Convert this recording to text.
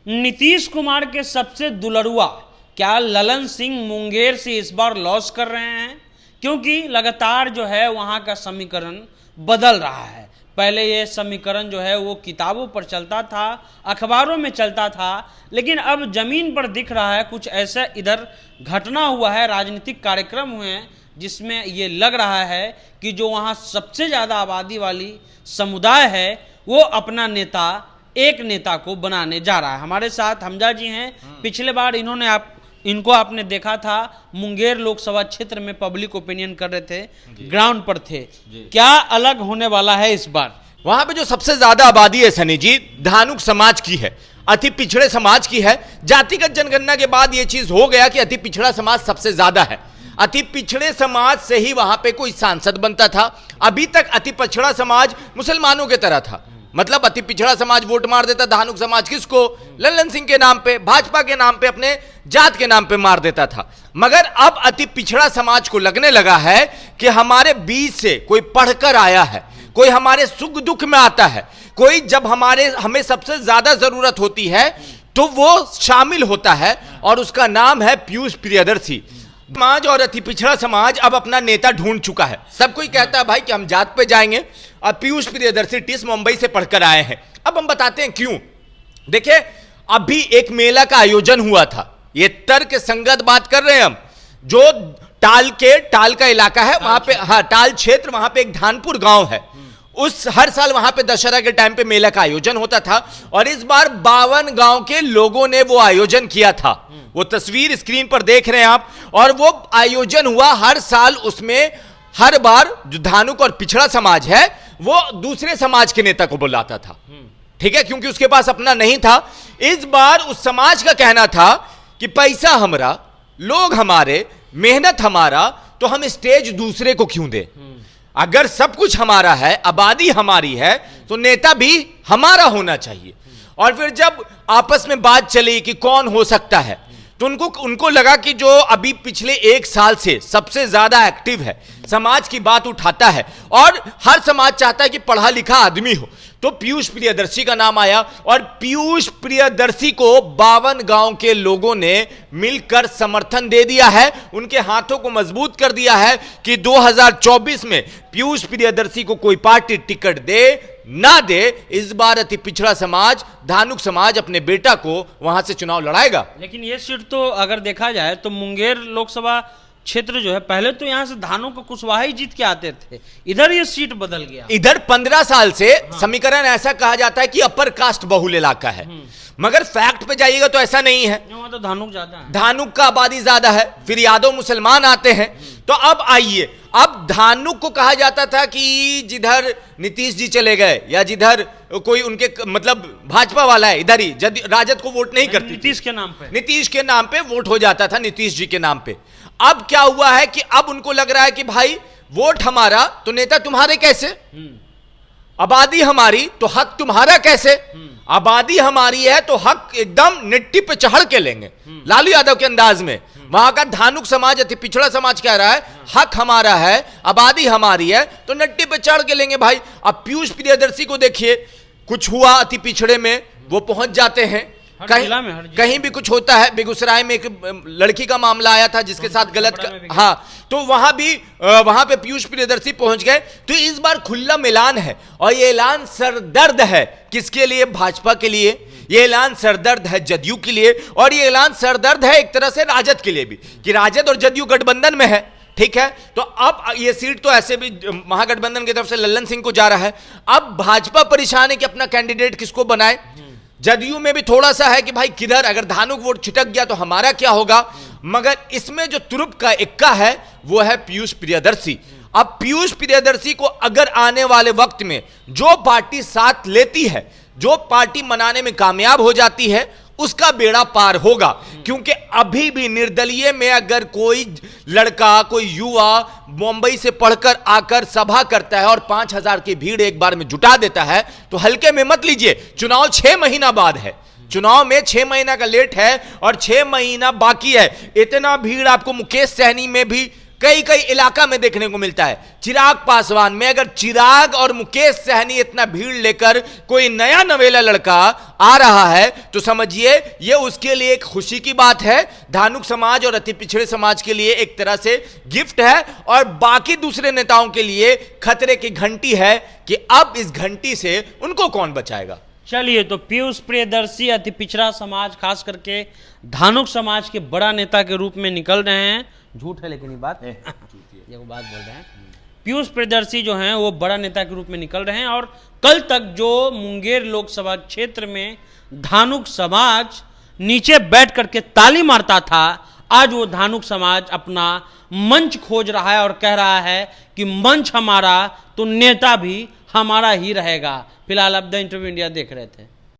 नीतीश कुमार के सबसे दुलरुआ क्या ललन सिंह मुंगेर से इस बार लॉस कर रहे हैं, क्योंकि लगातार जो है वहाँ का समीकरण बदल रहा है। पहले ये समीकरण जो है वो किताबों पर चलता था, अखबारों में चलता था, लेकिन अब जमीन पर दिख रहा है कुछ ऐसा इधर घटना हुआ है, राजनीतिक कार्यक्रम हुए हैं जिसमें ये लग रहा है कि जो वहाँ सबसे ज़्यादा आबादी वाली समुदाय है वो अपना नेता, एक नेता को बनाने जा रहा है। हमारे साथ हमजा जी हैं। पिछले बार इनको आपने देखा था, मुंगेर लोकसभा क्षेत्र में पब्लिक ओपिनियन कर रहे थे, ग्राउंड पर थे। क्या अलग होने वाला है इस बार? वहां पे जो सबसे ज्यादा आबादी है सनी जी, धानुक समाज की है, अति पिछड़े समाज की है। जातिगत जनगणना के बाद यह चीज हो गया कि अति पिछड़ा समाज सबसे ज्यादा है। अति पिछड़े समाज से ही वहां पे कोई सांसद बनता था। अभी तक अति पिछड़ा समाज मुसलमानों की तरह था, मतलब अति पिछड़ा समाज वोट मार देता धानुक समाज किसको? ललन सिंह के नाम पे, भाजपा के नाम पे, अपने जात के नाम पे मार देता था। मगर अब अति पिछड़ा समाज को लगने लगा है कि हमारे बीच से कोई पढ़कर आया है, कोई हमारे सुख दुख में आता है, कोई जब हमें सबसे ज्यादा जरूरत होती है तो वो शामिल होता है, और उसका नाम है पीयूष प्रियदर्शी। समाज और अति पिछड़ा समाज अब अपना नेता ढूंढ चुका है। सब कोई कहता है भाई कि हम जात पे जाएंगे, और पीयूष प्रियदर्शी टिस मुंबई से पढ़कर आए हैं। अब हम बताते हैं क्यों। देखिए, अभी एक मेला का आयोजन हुआ था, ये तर्क संगत बात कर रहे हैं हम। जो टाल का इलाका है वहां पे, हाँ टाल क्षेत्र, वहां पे एक धानपुर गांव है। उस हर साल वहां पे दशहरा के टाइम पे मेला का आयोजन होता था, और इस बार 52 गांव के लोगों ने वो आयोजन किया था। वो तस्वीर स्क्रीन पर देख रहे हैं आप, और वो आयोजन हुआ हर साल। उसमें हर बार जो धानुक और पिछड़ा समाज है वो दूसरे समाज के नेता को बुलाता था, ठीक है, क्योंकि उसके पास अपना नहीं था। इस बार उस समाज का कहना था कि पैसा हमारा, लोग हमारे, मेहनत हमारा, तो हम स्टेज दूसरे को क्यों दे? अगर सब कुछ हमारा है, आबादी हमारी है, तो नेता भी हमारा होना चाहिए। और फिर जब आपस में बात चली कि कौन हो सकता है, तो उनको लगा कि जो अभी पिछले 1 साल से सबसे ज्यादा एक्टिव है, समाज की बात उठाता है, और हर समाज चाहता है कि पढ़ा लिखा आदमी हो, तो पीयूष प्रियदर्शी का नाम आया। और पीयूष प्रियदर्शी को 52 गांव के लोगों ने मिलकर समर्थन दे दिया है, उनके हाथों को मजबूत कर दिया है कि 2024 में पीयूष प्रियदर्शी को कोई पार्टी टिकट दे ना दे, इस बार अति पिछड़ा समाज, धानुक समाज अपने बेटा को वहां से चुनाव लड़ाएगा। लेकिन ये सीट तो अगर देखा जाए तो मुंगेर लोकसभा क्षेत्र जो है, पहले तो यहां से धानुक को कुशवाहा ही जीत के आते थे, इधर ये सीट बदल गया। इधर 15 साल से समीकरण ऐसा कहा जाता है कि अपर कास्ट बहुल इलाका है, मगर फैक्ट पे जाइएगा तो ऐसा नहीं है। वहां तो धानुक ज्यादा है, धानुक का आबादी ज्यादा है, फिर यादव मुसलमान आते हैं। तो अब आइए, अब धानुक को कहा जाता था कि जिधर नीतीश जी चले गए, या जिधर कोई उनके मतलब भाजपा वाला है, इधर ही राजद को वोट नहीं करती, नीतीश के नाम पे वोट हो जाता था, नीतीश जी के नाम पे। अब क्या हुआ है कि अब उनको लग रहा है कि भाई वोट हमारा तो नेता तुम्हारे कैसे, आबादी हमारी तो हक तुम्हारा कैसे। आबादी हमारी है तो हक एकदम निट्टी पे चढ़ के लेंगे, लालू यादव के अंदाज में। वहां का धानुक समाज, अति पिछड़ा समाज कह रहा है हक हमारा है, आबादी हमारी है, तो नट्टी पे चढ़ के लेंगे भाई। अब पीयूष प्रियदर्शी को देखिए, कुछ हुआ अति पिछड़े में वो पहुंच जाते हैं, कहीं भी कुछ होता है। बेगूसराय में एक लड़की का मामला आया था जिसके साथ गलत हाँ, तो वहां पे पीयूष प्रियदर्शी पहुंच गए। तो इस बार खुला मिलान है, और ये ऐलान सरदर्द है किसके लिए? भाजपा के लिए। ये ऐलान सरदर्द है जदयू के लिए, और ये ऐलान सरदर्द है एक तरह से राजद के लिए भी, कि राजद और जदयू गठबंधन में है, ठीक है। तो अब ये सीट तो ऐसे भी महागठबंधन की तरफ से ललन सिंह को जा रहा है। अब भाजपा परेशान है कि अपना कैंडिडेट किसको बनाए। जदयू में भी थोड़ा सा है कि भाई किधर, अगर धानुक वोट छिटक गया तो हमारा क्या होगा। मगर इसमें जो तुरुप का इक्का है वो है पीयूष प्रियदर्शी। अब पीयूष प्रियदर्शी को अगर आने वाले वक्त में जो पार्टी साथ लेती है, जो पार्टी मनाने में कामयाब हो जाती है, उसका बेड़ा पार होगा। क्योंकि अभी भी निर्दलीय में अगर कोई लड़का, कोई युवा मुंबई से पढ़कर आकर सभा करता है और 5000 की भीड़ एक बार में जुटा देता है, तो हल्के में मत लीजिए। चुनाव 6 महीना बाद है, चुनाव में 6 महीना का लेट है और 6 महीना बाकी है। इतना भीड़ आपको मुकेश सहनी में भी कई कई इलाका में देखने को मिलता है। चिराग पासवान में अगर चिराग और मुकेश सहनी इतना भीड़ लेकर कोई नया नवेला लड़का आ रहा है तो समझिए ये उसके लिए एक खुशी की बात है, धानुक समाज और अति पिछड़े समाज के लिए एक तरह से गिफ्ट है, और बाकी दूसरे नेताओं के लिए खतरे की घंटी है कि अब इस घंटी से उनको कौन बचाएगा। चलिए, तो पीयूष प्रियदर्शी अति पिछड़ा समाज खास करके धानुक समाज के बड़ा नेता के रूप में निकल रहे हैं। झूठ है लेकिन ये बात ये वो बात बोल रहे हैं। पीयूष प्रियदर्शी जो हैं वो बड़ा नेता के रूप में निकल रहे हैं, और कल तक जो मुंगेर लोकसभा क्षेत्र में धानुक समाज नीचे बैठ करके ताली मारता था, आज वो धानुक समाज अपना मंच खोज रहा है और कह रहा है कि मंच हमारा तो नेता भी हमारा ही रहेगा। फिलहाल अब द इंटरव्यू इंडिया देख रहे थे।